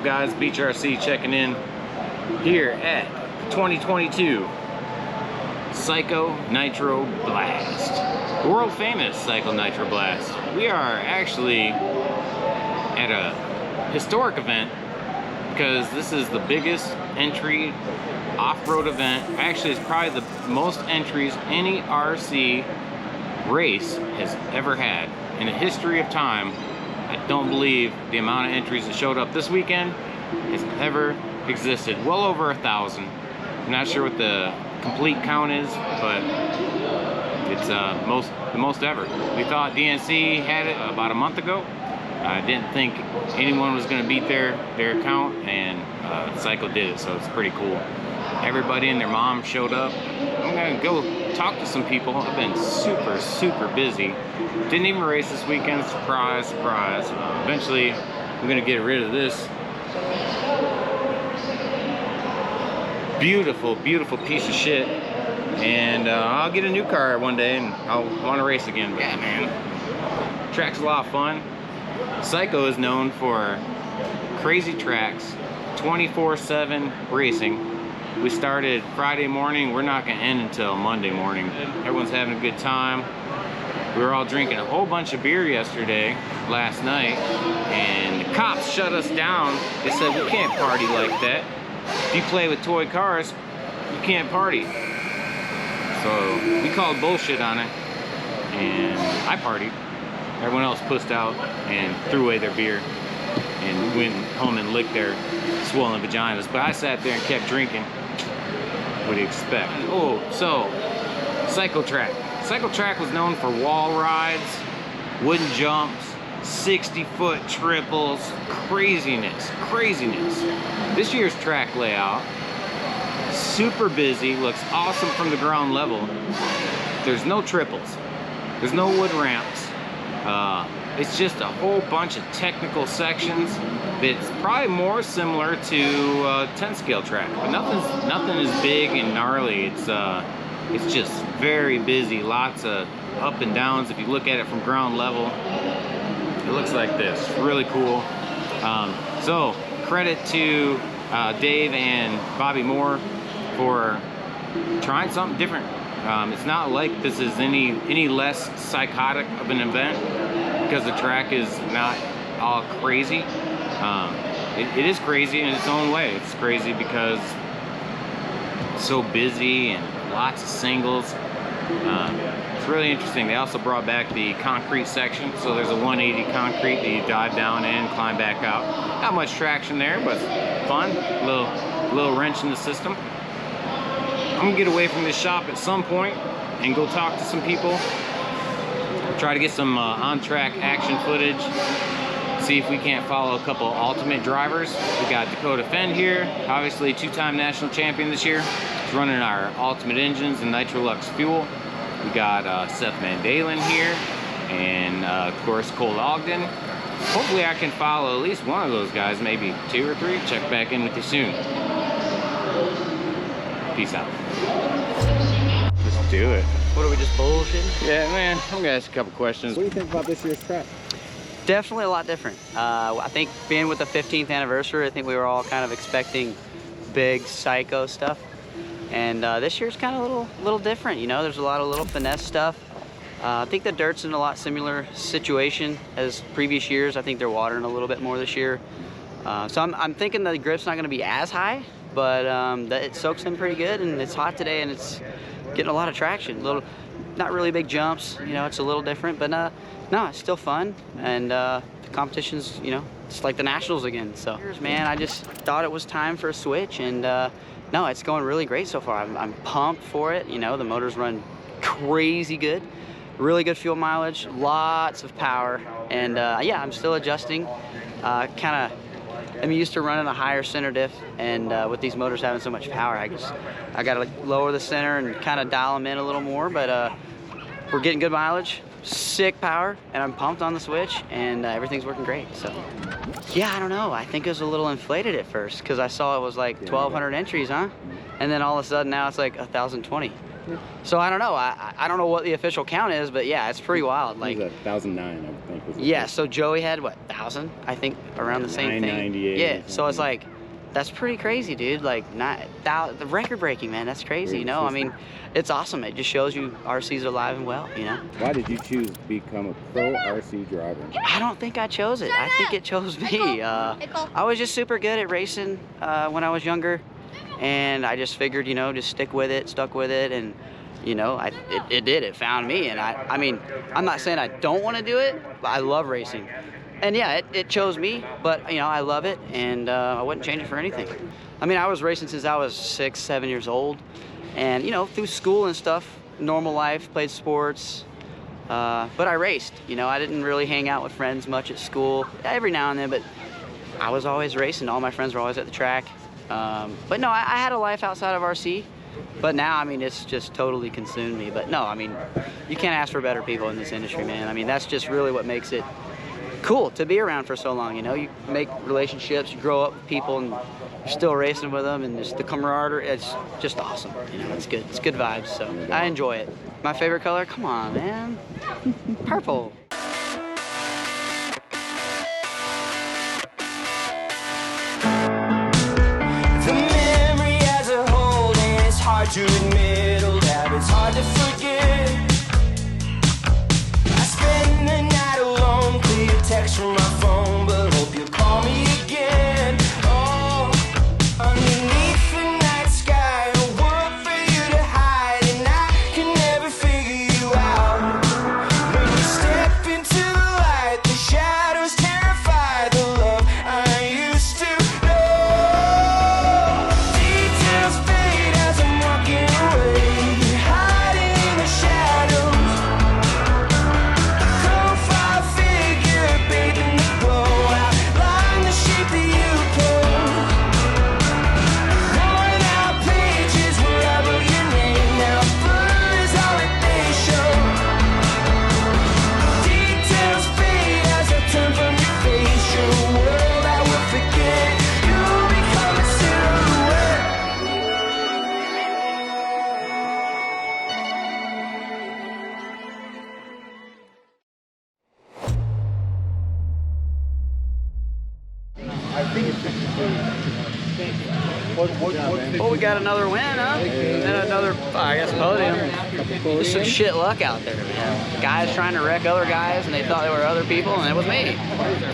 up, guys? BeachRC checking in here at 2022 Psycho Nitro Blast. World famous Psycho Nitro Blast. We are actually at a historic event because this is the biggest entry off-road event. Actually, it's probably the most entries any RC race has ever had in the history of time. I don't believe the amount of entries that showed up this weekend has ever existed. Well over 1,000. I'm not sure what the complete count is, but it's the most ever. We thought DNC had it about a month ago. I didn't think anyone was going to beat their count, and Psycho did it, so it's pretty cool. Everybody and their mom showed up. I'm going to go talk to some people. I've been super busy. Didn't even race this weekend. Surprise, surprise. Eventually, I'm going to get rid of this beautiful piece of shit, and I'll get a new car one day and I'll want to race again. But yeah, man, track's a lot of fun. Psycho is known for crazy tracks, 24/7 racing. We started Friday morning. We're not going to end until Monday morning. Everyone's having a good time. We were all drinking a whole bunch of beer last night, and the cops shut us down. They said we can't party like that. If you play with toy cars, you can't party. So we called bullshit on it, and I partied. Everyone else pussed out and threw away their beer and went home and licked their swollen vaginas. But I sat there and kept drinking. What do you expect? Oh, so Psycho Track. Psycho Track was known for wall rides, wooden jumps, 60-foot triples, craziness. This year's track layout, super busy, looks awesome from the ground level. There's no triples, there's no wood ramps. It's just a whole bunch of technical sections that's probably more similar to 10 scale track, but nothing is big and gnarly. It's just very busy, lots of up and downs. If you look at it from ground level, it looks like this. Really cool. So credit to Dave and Bobby Moore for trying something different. It's not like this is any less psychotic of an event because the track is not all crazy. It is crazy in its own way. It's crazy because it's so busy and lots of singles. It's really interesting. They also brought back the concrete section, so there's a 180 concrete that you dive down in, climb back out. Not much traction there, but fun. Little wrench in the system. I'm gonna get away from this shop at some point and go talk to some people. Try to get some on-track action footage. See if we can't follow a couple ultimate drivers. We got Dakota Fend here, obviously two-time national champion this year. He's running our ultimate engines and Nitro Lux fuel. We got Seth Mandalen here, and of course Cole Ogden. Hopefully I can follow at least one of those guys, maybe 2 or 3. Check back in with you soon. Peace out. Let's do it. What are we, just bullshitting? Yeah, man, I'm gonna ask a couple questions. What do you think about this year's track? Definitely a lot different. I think being with the 15th anniversary, I think we were all kind of expecting big Psycho stuff. And this year's kind of a little different, you know. There's a lot of little finesse stuff. I think the dirt's in a lot similar situation as previous years. I think they're watering a little bit more this year. So I'm thinking the grip's not going to be as high, but it soaks in pretty good, and it's hot today, and it's getting a lot of traction. Not really big jumps, you know. It's a little different, but no, it's still fun, and the competition's, you know, it's like the Nationals again. So, man, I just thought it was time for a switch, and no, it's going really great so far. I'm pumped for it. You know, the motors run crazy good, really good fuel mileage, lots of power, and yeah, I'm still adjusting. I'm used to running a higher center diff, and with these motors having so much power, I gotta lower the center and kind of dial them in a little more, but we're getting good mileage, sick power, and I'm pumped on the switch, and everything's working great. So yeah, I don't know, I think it was a little inflated at first because I saw it was like 1,200 entries, huh? And then all of a sudden now it's like 1,020. So I don't know. I don't know what the official count is, but yeah, it's pretty wild. Like 1,009, I think. Was yeah. So Joey had what 1,000? I think around the same thing. 998. Yeah. So it's like that's pretty crazy, dude. Like the record breaking, man. That's crazy. You know. I mean, it's awesome. It just shows you RC's alive and well. You know. Why did you choose to become a pro RC driver? I don't think I chose it. I think it chose me. I was just super good at racing when I was younger, and I just figured, you know, just stuck with it, and you know, it did. It found me, and I mean, I'm not saying I don't want to do it, but I love racing. And yeah, it chose me, but you know, I love it, and I wouldn't change it for anything. I mean, I was racing since I was 6, 7 years old, and you know, through school and stuff, normal life, played sports, but I raced. You know, I didn't really hang out with friends much at school, every now and then, but I was always racing. All my friends were always at the track. But no, I had a life outside of RC. But now, I mean, it's just totally consumed me. But no, I mean, you can't ask for better people in this industry, man. I mean, that's just really what makes it cool to be around for so long, you know? You make relationships, you grow up with people, and you're still racing with them, and just the camaraderie, it's just awesome. You know, it's good. It's good vibes, so I enjoy it. My favorite color? Come on, man. Purple. To admit old habits, hard to forget. I spend the night alone, clear text from my phone, but hope you'll call me again. Oh, underneath the night sky, a world for you to hide, and I can never figure you out. When you step into the light, the shadows terrify the love I used to know. Details fade as I'm walking away, hiding in the shadows. Profile figure, bathed in the glow, outline the shape that you pose. Worn out pages wherever your name now blur is all that they show. Details fade as I turn from your face. Your world I will forget. You'll become a silhouette. Well, we got another win, huh? And another, I guess, podium. Just some shit luck out there, man. Guys trying to wreck other guys, and they thought they were other people, and it was me.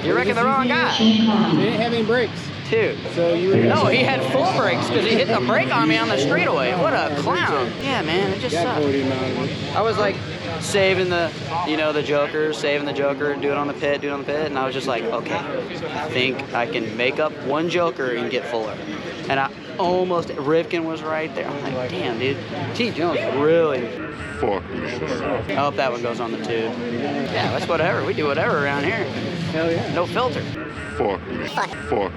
You're wrecking the wrong guy. You didn't have any brakes, Dude. so you were. No, he had full brakes because he hit the brake on me on the straightaway. What a clown. Yeah, man, it just Got sucked. 40 miles. I was like saving the, you know, the Joker, do it on the pit, and I was just like, okay, I think I can make up one Joker and get fuller. And I almost, Rivkin was right there. I'm like, damn, dude. T. Jones really. Fuck. I hope that one goes on the tube. Yeah, that's whatever. We do whatever around here. Hell yeah. No filter. Fuck. Fuck.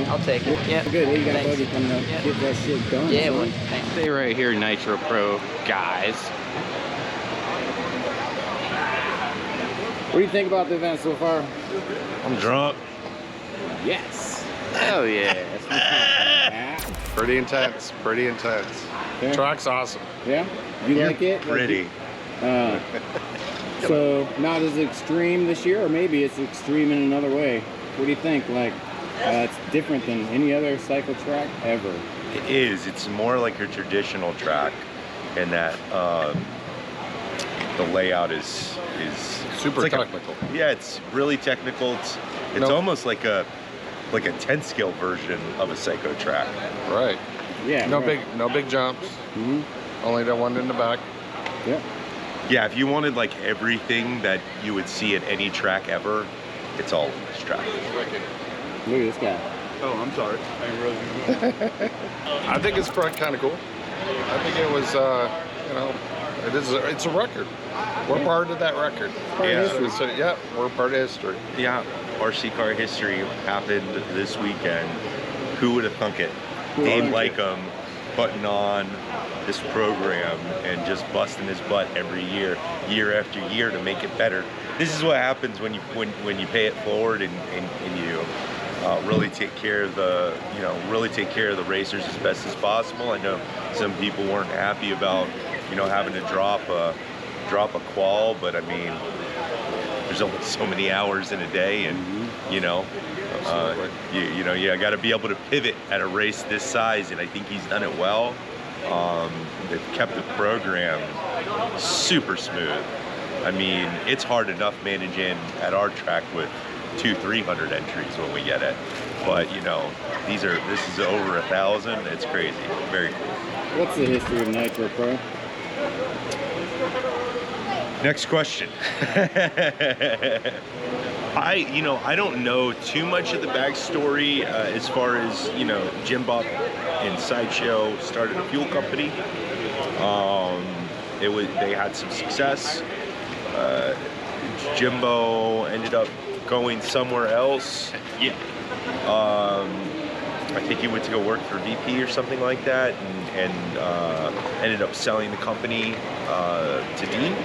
I'll take it. Yeah. Good. Hey, you got a Thanks. buggy coming up. Get that shit done. Yeah, son. well, thanks. Stay right here, Nitro Pro guys. What do you think about the event so far? I'm drunk. Yes. Hell yeah. That's what I'm talking Pretty intense. Pretty intense. about. Track's awesome. Yeah? You like it? Pretty. So not as extreme this year, or maybe it's extreme in another way. What do you think? Like, it's different than any other cycle track ever. It is. It's more like a traditional track, in that the layout is Super technical. Yeah, it's really technical. It's No. almost like a 10 scale version of a Psycho track. Right. Yeah. No right. big jumps. Mhm. Only the one in the back. Yeah. Yeah, if you wanted like everything that you would see at any track ever, it's all in this track. Look at this guy. Oh, I'm sorry. I think it's kind of cool. I think it was, you know, it's a record. We're part of that record. Yeah. Yeah, we're part of history. Yeah, RC car history happened this weekend. Who would have thunk it? Dave Leikam putting on this program and just busting his butt every year after year to make it better. This is what happens when you pay it forward and you really take care of the racers as best as possible. I know some people weren't happy about you know, having to drop a qual, but I mean, there's only so many hours in a day, and you know, you got to be able to pivot at a race this size, and I think he's done it well. They've kept the program super smooth. I mean, it's hard enough managing at our track with 200-300 entries when we get it, but you know, this is over 1,000. It's crazy, very cool. What's the history of Nitro Pro? Next question. I don't know too much of the backstory as far as, you know, Jim Bob and Sideshow started a fuel company. They had some success. Jimbo ended up going somewhere else. Yeah. I think he went to go work for VP or something like that, and ended up selling the company to Dean.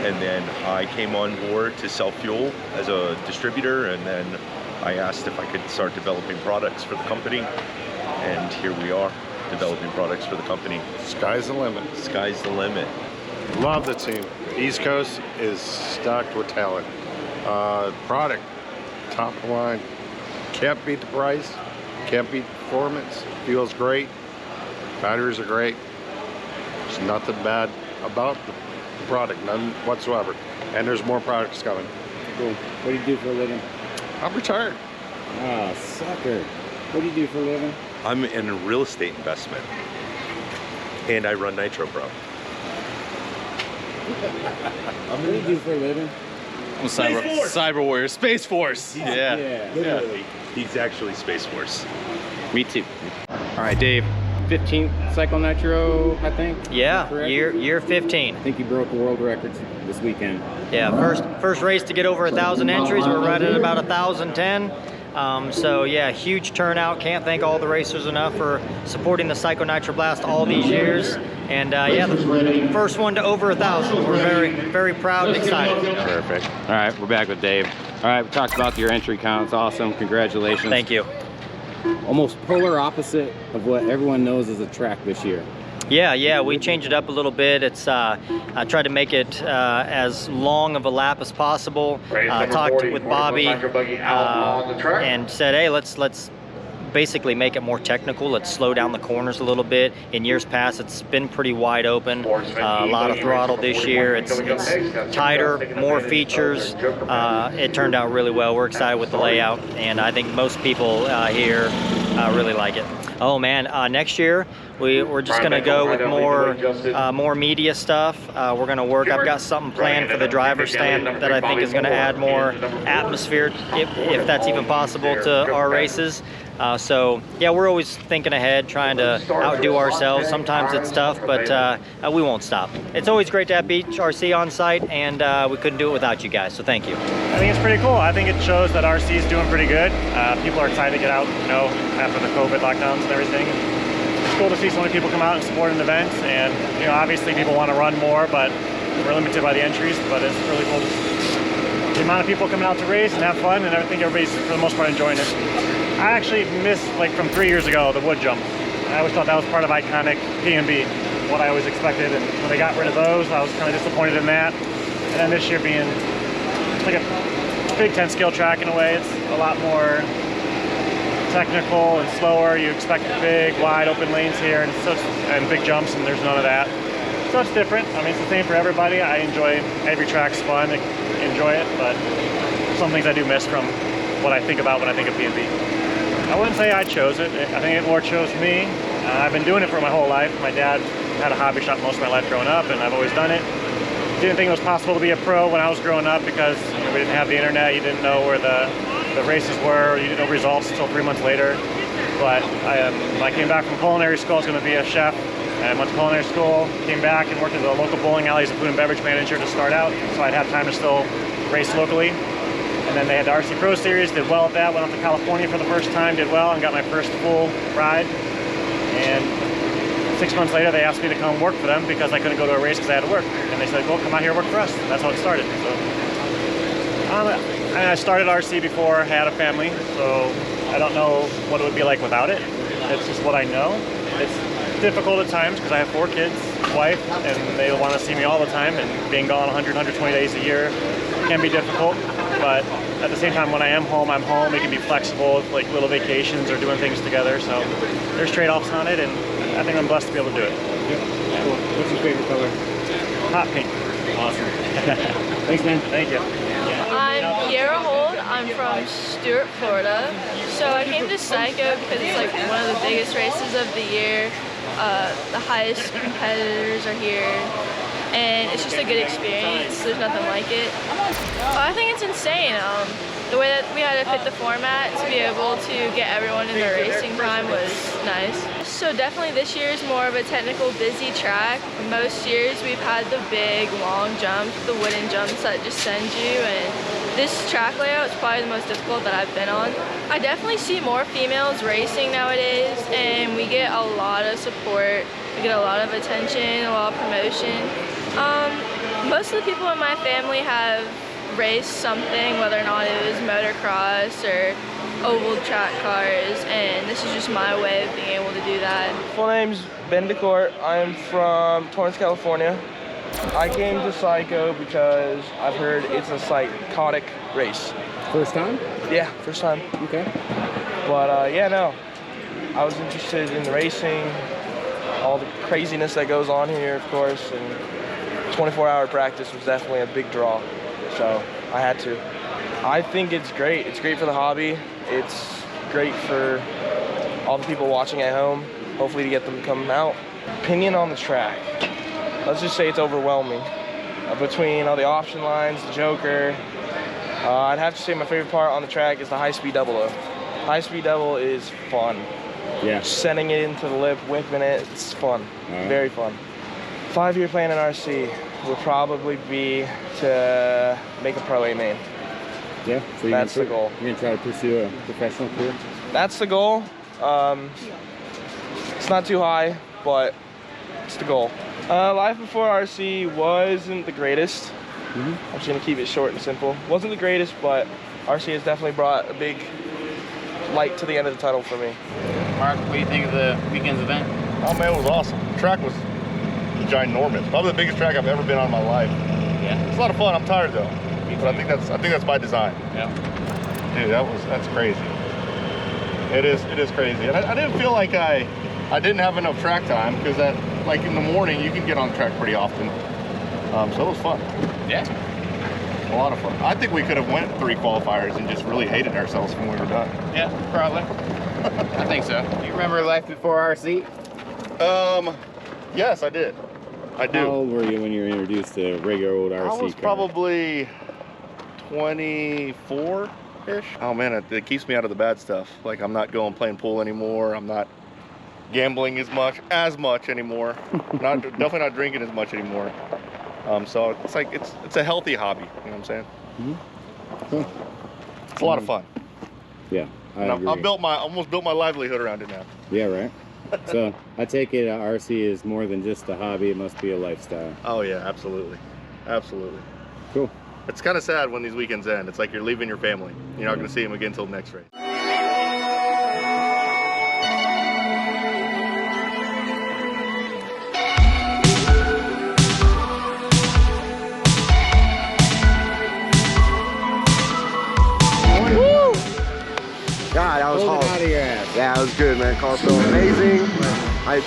And then I came on board to sell fuel as a distributor, and then I asked if I could start developing products for the company, and here we are, developing products for the company. Sky's the limit. Sky's the limit. Love the team. East Coast is stocked with talent. Product, top of the line. Can't beat the price. Can't beat the performance. Feels great. Batteries are great. There's nothing bad about the product, none whatsoever. And there's more products coming. Cool. What do you do for a living? I'm retired. Ah, sucker. What do you do for a living? I'm in a real estate investment, and I run Nitro Pro. What do you do for a living? I'm a cyber warrior. Space Force. Yeah. Literally. He's actually Space Force. Me too. All right, Dave. 15th Psycho Nitro, I think. Yeah, year 15. I think you broke world records this weekend. Yeah, first race to get over 1,000 entries. We're right at about 1,010. So yeah, huge turnout. Can't thank all the racers enough for supporting the Psycho Nitro Blast all these years. And yeah, the first one to over 1,000. We're very, very proud and excited. Perfect. All right, we're back with Dave. All right, we talked about your entry count. It's awesome. Congratulations. Thank you. Almost polar opposite of what everyone knows as a track this year. Yeah, we changed it up a little bit. It's I tried to make it as long of a lap as possible. Talked with Bobby and said, hey, let's basically make it more technical. Let's slow down the corners a little bit. In years past, it's been pretty wide open. A lot of throttle this year. It's tighter, more features. It turned out really well. We're excited with the layout, and I think most people here really like it. Oh man, next year we're just gonna go with more media stuff. We're gonna work. I've got something planned for the driver's stand that I think is gonna add more atmosphere, if that's even possible, to our races. So yeah, we're always thinking ahead, trying to outdo ourselves. Sometimes it's tough, but we won't stop. It's always great to have BeachRC on site, and we couldn't do it without you guys, so thank you. I think it's pretty cool. I think it shows that RC is doing pretty good. People are excited to get out, you know, after the COVID lockdowns and everything. It's cool to see so many people come out and support an event, and you know, obviously people want to run more, but we're limited by the entries, but it's really cool. The amount of people coming out to race and have fun, and I think everybody's, for the most part, enjoying it. I actually missed, like from 3 years ago, the wood jump. I always thought that was part of iconic P&B, what I always expected, and when they got rid of those, I was kind of disappointed in that. And then this year being like a Big Ten skill track in a way, it's a lot more technical and slower. You expect big, wide open lanes here, and big jumps, and there's none of that. So it's different. I mean, it's the same for everybody. I enjoy every track's fun, I enjoy it, but some things I do miss from what I think about when I think of P&B. I wouldn't say I chose it. I think it more chose me. I've been doing it for my whole life. My dad had a hobby shop most of my life growing up, and I've always done it. Didn't think it was possible to be a pro when I was growing up because we didn't have the internet. You didn't know where the races were. You didn't know results until 3 months later. But I came back from culinary school. I was going to be a chef. I went to culinary school, came back and worked at the local bowling alley as a food and beverage manager to start out. So I'd have time to still race locally. And then they had the RC Pro Series, did well at that, went up to California for the first time, did well, and got my first full ride. And 6 months later, they asked me to come work for them because I couldn't go to a race because I had to work. And they said, well, come out here and work for us. That's how it started. So, and I started RC before I had a family, so I don't know what it would be like without it. It's just what I know. It's difficult at times because I have 4 kids, wife, and they want to see me all the time, and being gone 100, 120 days a year can be difficult. But at the same time, when I am home, I'm home. We can be flexible, like little vacations or doing things together. So there's trade-offs on it, and I think I'm blessed to be able to do it. Yeah. Cool. What's your favorite color? Hot pink. Awesome. Thanks, man. Thank you. I'm Kiarra Hold. I'm from Stuart, Florida. So I came to Psycho because it's like one of the biggest races of the year. The highest competitors are here, and it's just a good experience. There's nothing like it. I think it's insane. The way that we had to fit the format to be able to get everyone in their racing time was nice. So definitely this year is more of a technical, busy track. Most years we've had the big, long jumps, the wooden jumps that just send you, and this track layout is probably the most difficult that I've been on. I definitely see more females racing nowadays, and we get a lot of support. We get a lot of attention, a lot of promotion. Most of the people in my family have raced something, whether or not it was motocross or oval track cars, and this is just my way of being able to do that. Full name's Ben DeCourt. I'm from Torrance, California. I came to Psycho because I've heard it's a psychotic race. First time? Yeah, first time. Okay. But yeah, no. I was interested in racing, all the craziness that goes on here, of course, and 24-hour practice was definitely a big draw. So I had to. I think it's great. It's great for the hobby. It's great for all the people watching at home, hopefully to get them to come out. Opinion on the track. Let's just say it's overwhelming. Between all the option lines, the Joker, I'd have to say my favorite part on the track is the high-speed double-O. High-speed double is fun. Yeah. Sending it into the lip, whipping it, it's fun. Very fun. 5-year plan in RC would probably be to make a Pro A main. Yeah, so that's the goal. You're gonna try to pursue a professional career? That's the goal. It's not too high, but it's the goal. Life before RC wasn't the greatest. I'm just gonna keep it short and simple. Wasn't the greatest, but RC has definitely brought a big light to the end of the tunnel for me. Mark, what do you think of the weekend's event? Oh man, it was awesome. The track was ginormous. Probably the biggest track I've ever been on in my life. Yeah. It's a lot of fun. I'm tired though. But I think that's by design. Yeah. Dude, that's crazy. It is crazy. And I didn't feel like I didn't have enough track time, because like in the morning you can get on the track pretty often. So it was fun. Yeah. A lot of fun. I think we could have went 3 qualifiers and just really hated ourselves when we were done. Yeah, probably. I think so. Do you remember life before RC? Yes, I did. I do. How old were you when you were introduced to regular old RC I was car? probably 24-ish. Oh man, it keeps me out of the bad stuff. Like, I'm not going playing pool anymore. I'm not gambling as much anymore. Definitely not drinking as much anymore. So it's like it's a healthy hobby. You know what I'm saying? Cool. It's a lot of fun. Yeah, I agree. I almost built my livelihood around it now. Yeah, right. So I take it RC is more than just a hobby. It must be a lifestyle. Oh yeah, absolutely, absolutely. Cool. It's kind of sad when these weekends end. It's like you're leaving your family. You're not going to see them again until the next race. God, that was hard. Out of your ass. Yeah, it was good, man. Car felt amazing. I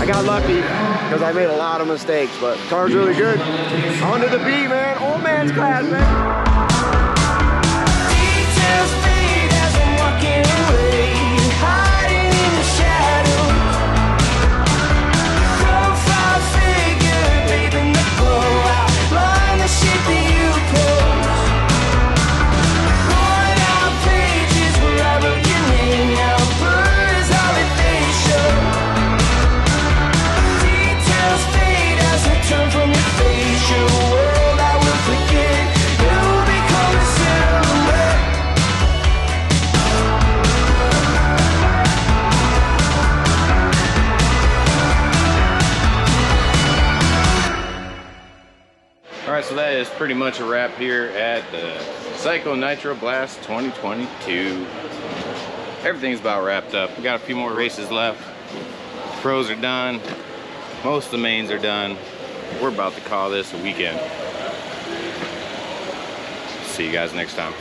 got lucky because I made a lot of mistakes, but car's really good. On to the beat, man. Old man's class, man. Details fade as I'm walking away, hiding in the shadows. Profile figure, babe, in the glow, outline the shape that you pose. Worn out pages where I wrote your name, now blur is all that they show. Details fade as I turn from your face, your world I will forget. You'll become a silhouette. Alright, so that is pretty much a wrap here at the Psycho Nitro Blast 2022. Everything's about wrapped up. We got a few more races left. Pros are done. Most of the mains are done. We're about to call this a weekend. See you guys next time.